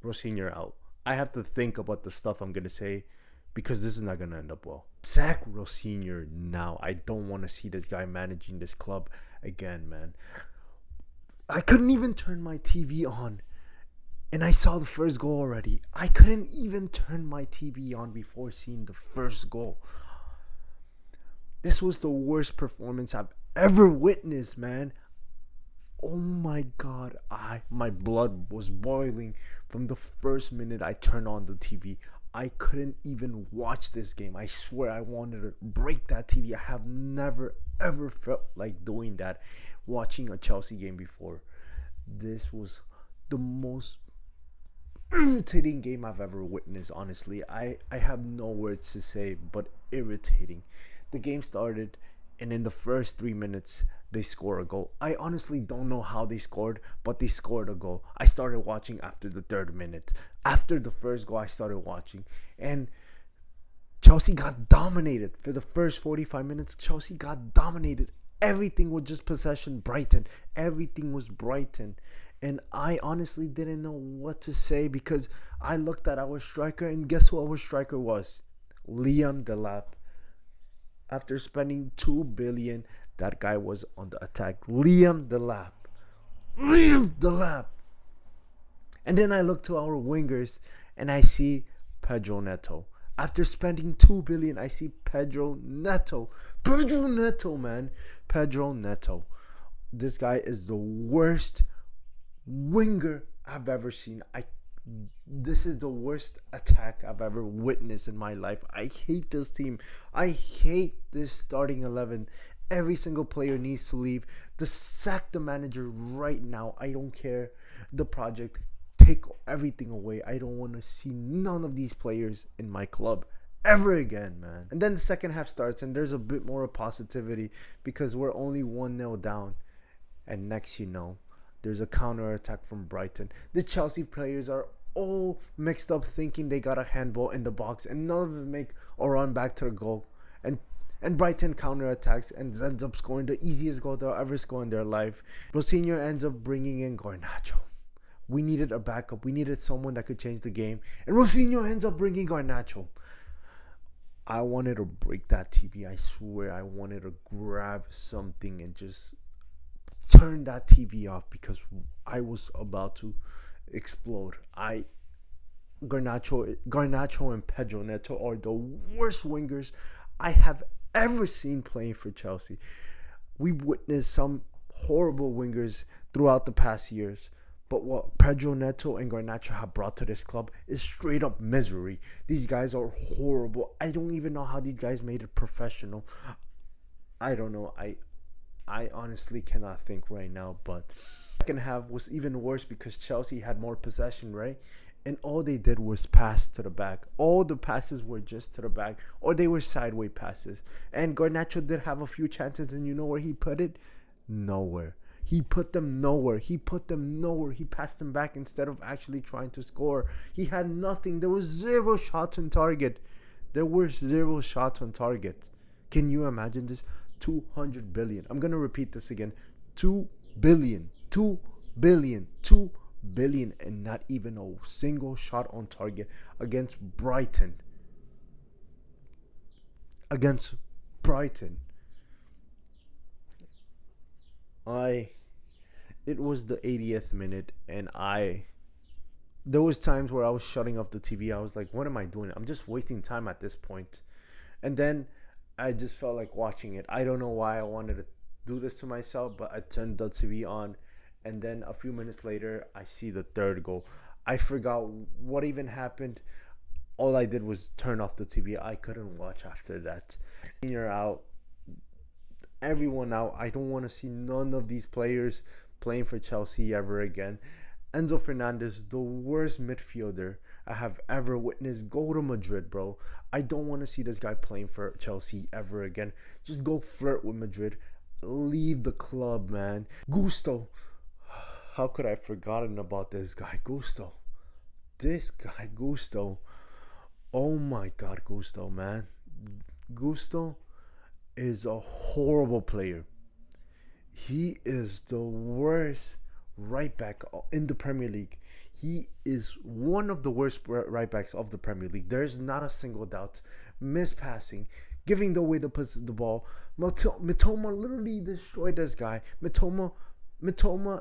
Rosinha out. I have to think about the stuff I'm gonna say because this is not gonna end up well. Sack Rosinha now. I don't want to see this guy managing this club again, man. I couldn't even turn my TV on, and I saw the first goal already. I couldn't even turn my TV on before seeing the first goal. This was the worst performance I've ever witnessed, man. Oh my god, my blood was boiling from the first minute I turned on the TV. I couldn't even watch this game. I swear I wanted to break that TV. I have never ever felt like doing that watching a Chelsea game before. This was the most irritating game I've ever witnessed, honestly. I have no words to say but irritating. The game started, and in the first 3 minutes they score a goal. I honestly don't know how they scored, but they scored a goal. I started watching after the 3rd minute. After the first goal, I started watching, and Chelsea got dominated. For the first 45 minutes, Chelsea got dominated. Everything was just possession Brighton. Everything was Brighton. And I honestly didn't know what to say because I looked at our striker, and guess who our striker was? Liam Delap. After spending $2 billion, that guy was on the attack. Liam Delap. And then I look to our wingers, and I see Pedro Neto. After spending $2 billion, I see Pedro Neto. Pedro Neto, man. Pedro Neto. This guy is the worst winger I've ever seen. This is the worst attack I've ever witnessed in my life. I hate this team. I hate this starting 11. Every single player needs to leave. Sack the manager right now. I don't care. The project. Take everything away. I don't want to see none of these players in my club ever again, man. And then the second half starts, and there's a bit more of positivity because we're only 1-0 down. And next you know, there's a counter attack from Brighton. The Chelsea players are all mixed up thinking they got a handball in the box, and none of them make a run back to the goal. And Brighton counter attacks and ends up scoring the easiest goal they'll ever score in their life. Rosinha ends up bringing in Garnacho. We needed a backup. We needed someone that could change the game. And Rosinha ends up bringing Garnacho. I wanted to break that TV. I swear I wanted to grab something and just turn that TV off because I was about to explode. Garnacho and Pedro Neto are the worst wingers I have ever seen playing for Chelsea. We've witnessed some horrible wingers throughout the past years, but what Pedro Neto and Garnacho have brought to this club is straight up misery. These guys are horrible. I don't even know how these guys made it professional. I don't know. I honestly cannot think right now, but second half was even worse because Chelsea had more possession, right? And all they did was pass to the back. All the passes were just to the back, or they were sideways passes. And Garnacho did have a few chances, and you know where he put it? Nowhere. He put them nowhere. He passed them back instead of actually trying to score. He had nothing. There was 0 shots on target. Can you imagine this? 200 billion. I'm going to repeat this again. 2 billion, and not even a single shot on target against Brighton. It was the 80th minute, and there was times where I was shutting off the TV. I was like, what am I doing? I'm just wasting time at this point. And then I just felt like watching it. I don't know why I wanted to do this to myself, but I turned the TV on, and then a few minutes later, I see the 3rd goal. I forgot what even happened. All I did was turn off the TV. I couldn't watch after that. You're out. Everyone out. I don't want to see none of these players playing for Chelsea ever again. Enzo Fernandez, the worst midfielder I have ever witnessed. Go to Madrid, bro. I don't want to see this guy playing for Chelsea ever again. Just go flirt with Madrid. Leave the club, man. Gusto. How could I have forgotten about this guy? Gusto. Oh my God, Gusto, man. Gusto is a horrible player. He is the worst right back in the Premier League. He is one of the worst right backs of the Premier League. There's not a single doubt. Mispassing, giving away the ball. Mitoma literally destroyed this guy. Mitoma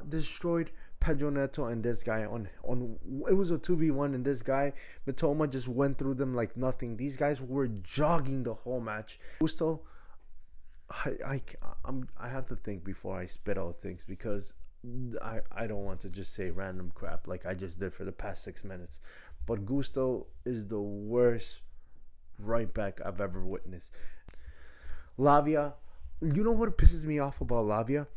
destroyed Pedro Neto and this guy on it was a 2v1, and this guy Mitoma just went through them like nothing. These guys were jogging the whole match. Gusto, I have to think before I spit out things, because I don't want to just say random crap like I just did for the past 6 minutes. But Gusto is the worst right back I've ever witnessed. Lavia, you know what pisses me off about Lavia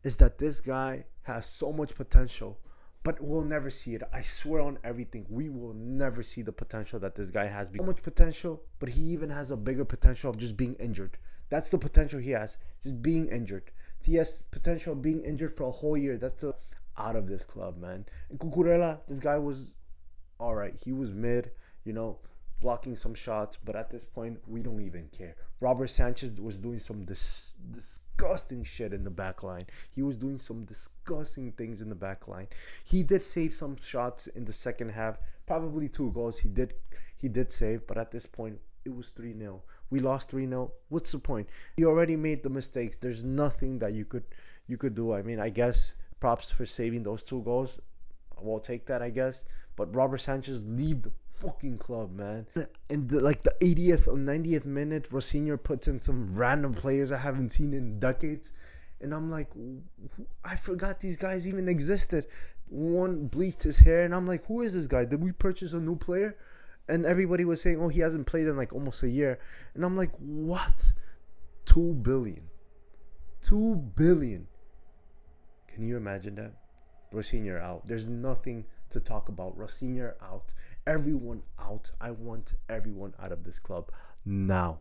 is that this guy has so much potential, but we'll never see it. I swear on everything, we will never see the potential that this guy has. So much potential, but he even has a bigger potential of just being injured. That's the potential he has, just being injured. He has potential of being injured for a whole year. That's out of this club, man. And Cucurella, this guy was all right. He was mid, blocking some shots, but at this point, we don't even care. Robert Sanchez was doing some disgusting shit in the back line. He was doing some disgusting things in the back line. He did save some shots in the second half, probably 2 goals. He did save, but at this point, it was 3-0. We lost 3-0. What's the point? You already made the mistakes. There's nothing that you could do. I mean, I guess props for saving those 2 goals. We'll take that, I guess. But Robert Sanchez, leave the fucking club, man. And the 80th or 90th minute, Rosinha puts in some random players I haven't seen in decades, and I'm like, I forgot these guys even existed. One bleached his hair, and I'm like, who is this guy? Did we purchase a new player? And everybody was saying, oh, he hasn't played in like almost a year, and I'm like, what? 2 billion. Can you imagine that? Rosinha out. There's nothing to talk about. Rosinha out. Everyone out. I want everyone out of this club now.